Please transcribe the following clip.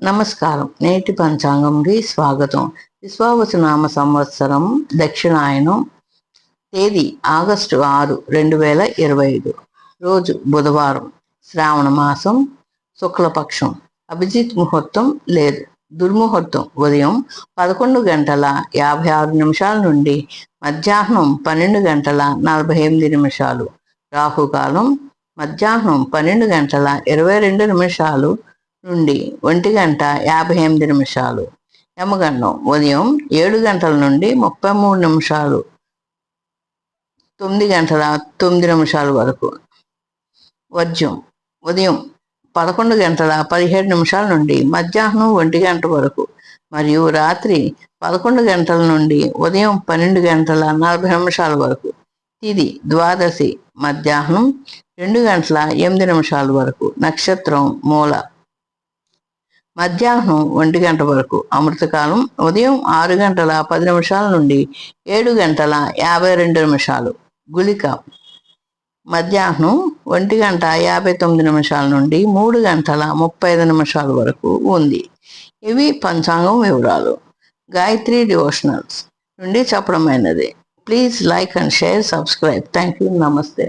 నమస్కారం. నేటి పంచాంగంకి స్వాగతం. విశ్వావసునామ సంవత్సరం దక్షిణాయనం. తేదీ ఆగస్టు 6, 2025. రోజు బుధవారం. శ్రావణ మాసం, శుక్లపక్షం. అభిజిత్ ముహూర్తం లేదు. దుర్ముహూర్తం ఉదయం 11:56 నుండి మధ్యాహ్నం 12:48. రాహుకాలం మధ్యాహ్నం 12:22 నుండి 1:58. యమగండం ఉదయం 7 గంటల నుండి 33 9:09 వరకు. వర్జ్యం ఉదయం 11:17 నుండి మధ్యాహ్నం 1 గంట వరకు మరియు రాత్రి 11 గంటల నుండి ఉదయం 12:40 వరకు. తిది ద్వాదశి మధ్యాహ్నం 2:08 వరకు. నక్షత్రం మూల మధ్యాహ్నం 1 గంట వరకు. అమృతకాలం ఉదయం 6:10 నుండి 7:52. గుళిక మధ్యాహ్నం 1:59 నుండి 3:35 వరకు ఉంది. ఇవి పంచాంగం వివరాలు. గాయత్రి డివోషనల్స్ నుండి చెప్పడమైనది. Please like and share, subscribe. Thank you. నమస్తే.